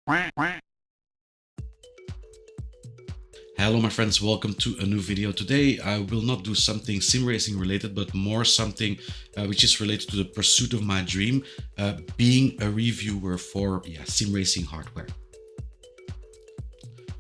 Hello my friends, welcome to a new video. Today I will not do something sim racing related, but more something which is related to the pursuit of my dream, being a reviewer for sim racing hardware.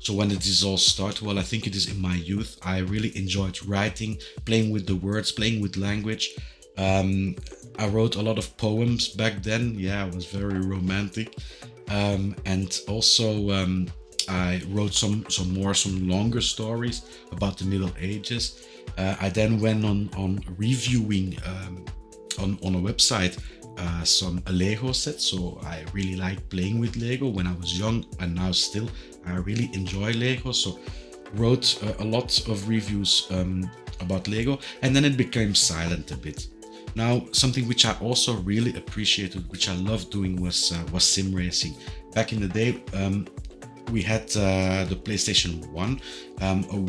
So when did this all start? Well, I think it is in my youth. I really enjoyed writing, playing with the words, playing with language. I wrote a lot of poems back then. Yeah, I was very romantic. And also I wrote some longer stories about the Middle Ages. I then went on reviewing on a website some Lego sets. So I really liked playing with Lego when I was young, and now still I really enjoy Lego. So wrote a lot of reviews about Lego, and then it became silent a bit. Now, something which I also really appreciated, which I loved doing, was sim racing. Back in the day, we had the PlayStation 1,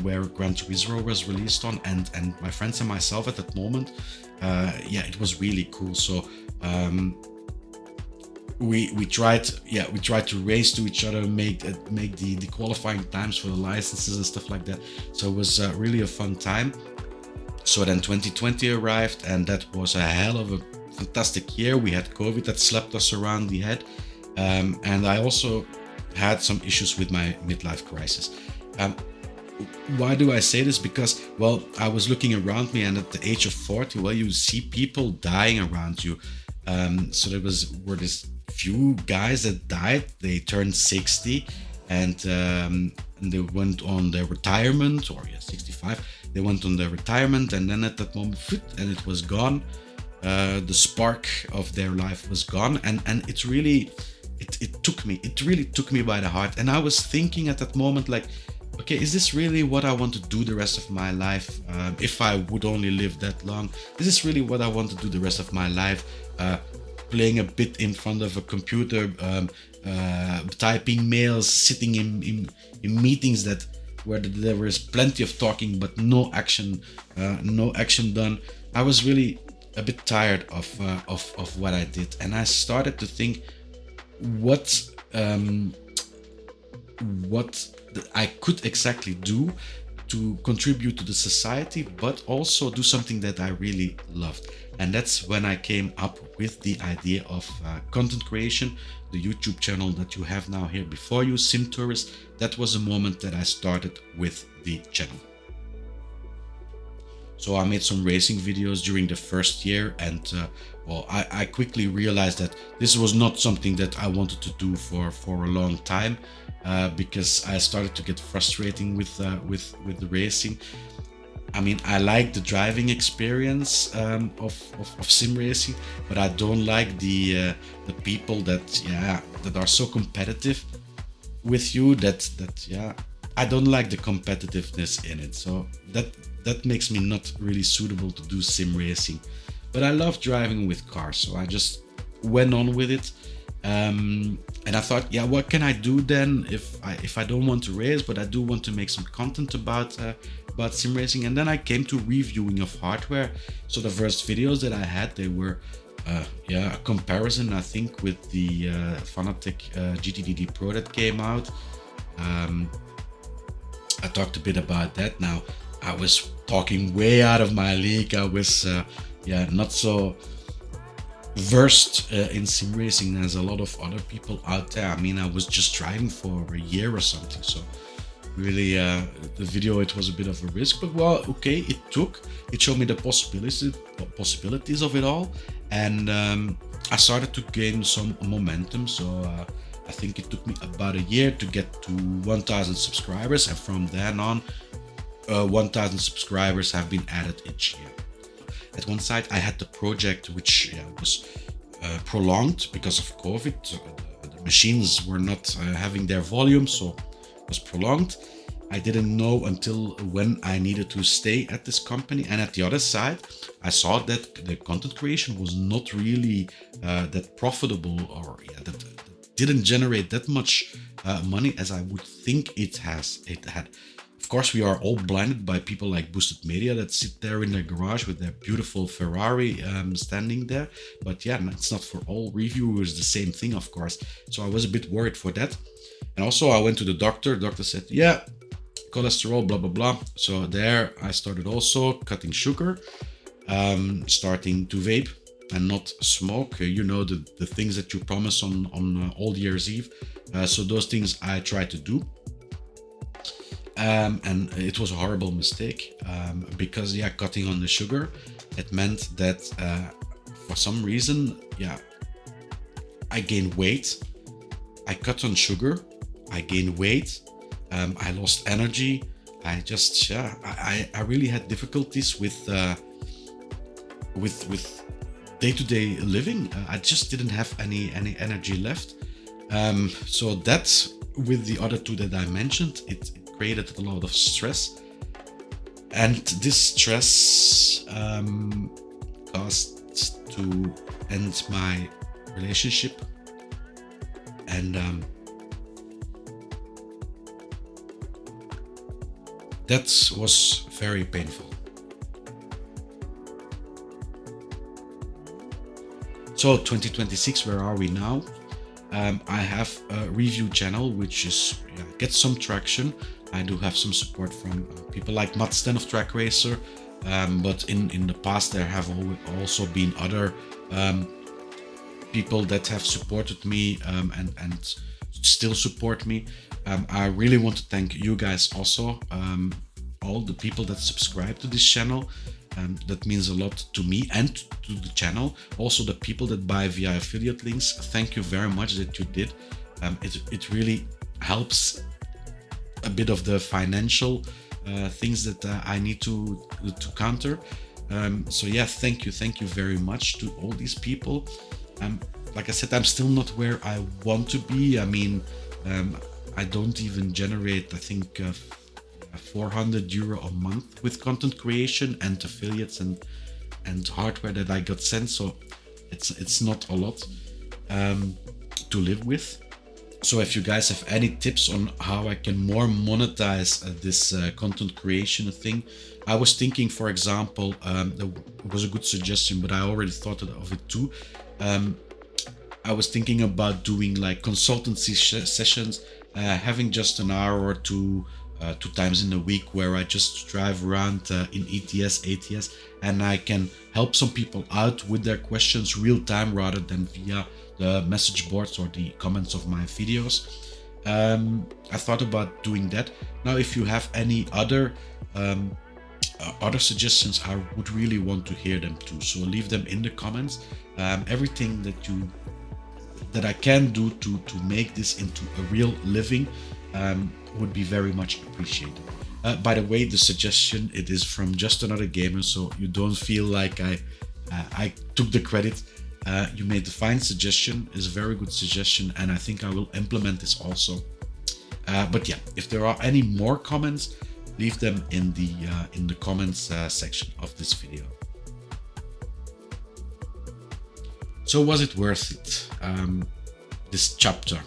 where Gran Turismo was released on, and my friends and myself at that moment, it was really cool. So we tried to race to each other, make the qualifying times for the licenses and stuff like that. So it was really a fun time. So then 2020 arrived, and that was a hell of a fantastic year. We had COVID that slapped us around the head, and I also had some issues with my midlife crisis. Why do I say this? Because, well, I was looking around me, and at the age of 40, well, you see people dying around you. So were this few guys that died. They turned 60, and they went on their retirement, or 65. They went on their retirement, and then at that moment, and it was gone. The spark of their life was gone, and it really took me by the heart. And I was thinking at that moment, like, okay, is this really what I want to do the rest of my life? If I would only live that long, is this really what I want to do the rest of my life? Playing a bit in front of a computer, typing mails, sitting in meetings where there was plenty of talking but no action done. I was really a bit tired of what I did, and I started to think what I could exactly do to contribute to the society, but also do something that I really loved. And that's when I came up with the idea of content creation, the YouTube channel that you have now here before you, SimTourist. That was the moment that I started with the channel. So I made some racing videos during the first year, and I quickly realized that this was not something that I wanted to do for a long time, because I started to get frustrating with the racing. I mean, I like the driving experience of sim racing, but I don't like the people that are so competitive with you. I don't like the competitiveness in it. So that makes me not really suitable to do sim racing. But I love driving with cars, so I just went on with it. And I thought, what can I do then if I don't want to race, but I do want to make some content about sim racing? And then I came to reviewing of hardware. So the first videos that I had, they were a comparison, I think, with the Fanatec GTDD Pro that came out. I talked a bit about that. Now, I was talking way out of my league. I was not so versed in sim racing as a lot of other people out there. I mean, I was just driving for a year or something, so really the video, it was a bit of a risk, but well, okay, it showed me the possibilities of it all, and I started to gain some momentum. So I think it took me about a year to get to 1,000 subscribers, and from then on 1,000 subscribers have been added each year. At one side, I had the project which was prolonged because of COVID. The machines were not having their volume, so it was prolonged. I didn't know until when I needed to stay at this company. And at the other side, I saw that the content creation was not really that profitable, or that didn't generate that much money as I would think it had. Of course, we are all blinded by people like Boosted Media that sit there in their garage with their beautiful Ferrari standing there. But yeah, it's not for all reviewers the same thing, of course. So I was a bit worried for that. And also I went to the doctor. The doctor said, yeah, cholesterol, blah, blah, blah. So there I started also cutting sugar, starting to vape and not smoke. You know, the things that you promise on Old Year's Eve. So those things I tried to do. And it was a horrible mistake because yeah, cutting on the sugar, it meant that for some reason, yeah, I gained weight. I cut on sugar, I gained weight, I lost energy. I just I really had difficulties with day-to-day living. I just didn't have any energy left. So that's, with the other two that I mentioned, it created a lot of stress, and this stress caused to end my relationship, and that was very painful. So 2026, where are we now? I have a review channel which is gets some traction. I do have some support from people like Matt Sten of Track Racer, but in the past there have also been other people that have supported me and still support me. I really want to thank you guys also, all the people that subscribe to this channel. That means a lot to me and to the channel. Also the people that buy via affiliate links, thank you very much that you did. It really helps a bit of the financial things that I need to counter. So yeah, thank you very much to all these people. Like I said, I'm still not where I want to be. I mean, I don't even generate, I think, 400 euro a month with content creation and affiliates and hardware that I got sent. So it's not a lot to live with. So if you guys have any tips on how I can more monetize this content creation thing, I was thinking, for example, that was a good suggestion, but I already thought of it too. I was thinking about doing like consultancy sessions, having just an hour or two times in a week where I just drive around in ETS, ATS, and I can help some people out with their questions real time rather than via the message boards or the comments of my videos. I thought about doing that. Now, if you have any other suggestions, I would really want to hear them too. So leave them in the comments. Everything that I can do to make this into a real living would be very much appreciated. By the way, the suggestion, it is from Just Another Gamer, so you don't feel like I took the credit. You made a fine suggestion, is a very good suggestion, and I think I will implement this also. But yeah, if there are any more comments, leave them in the comments section of this video. So was it worth it, this chapter?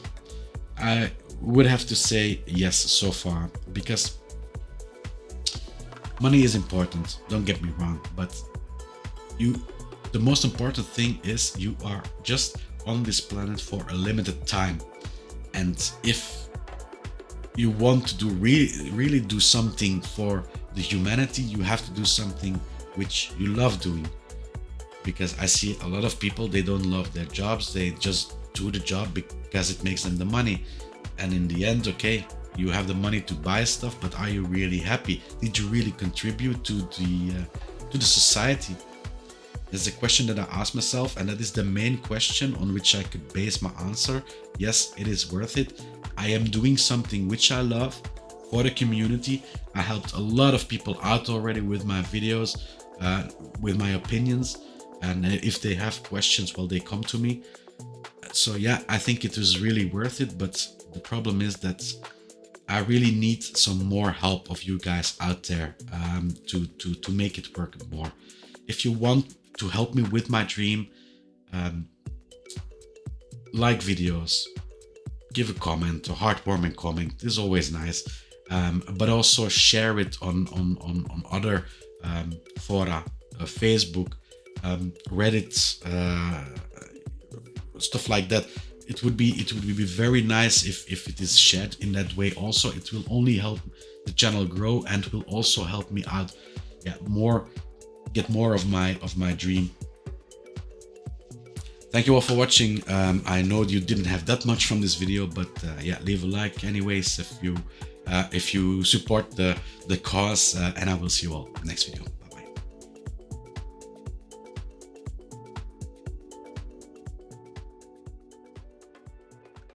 I would have to say yes so far, because money is important, don't get me wrong, but the most important thing is you are just on this planet for a limited time, and if you want to really do something for the humanity, you have to do something which you love doing. Because I see a lot of people, they don't love their jobs, they just do the job because it makes them the money, and in the end, okay, you have the money to buy stuff, but are you really happy? Did you really contribute to the society? That's a question that I ask myself, and that is the main question on which I could base my answer. Yes, it is worth it. I am doing something which I love for the community. I helped a lot of people out already with my videos, with my opinions, and if they have questions, well, they come to me. So yeah, I think it was really worth it, but the problem is that I really need some more help of you guys out there to make it work more. If you want to help me with my dream, like videos, give a comment, a heartwarming comment, this is always nice. but also share it on other fora, Facebook, Reddit, stuff like that. It would be very nice if it is shared in that way. Also, it will only help the channel grow and will also help me out, yeah, get more of my dream. Thank you all for watching. I know you didn't have that much from this video, but yeah, leave a like anyways if you support the cause, and I will see you all next video. Bye.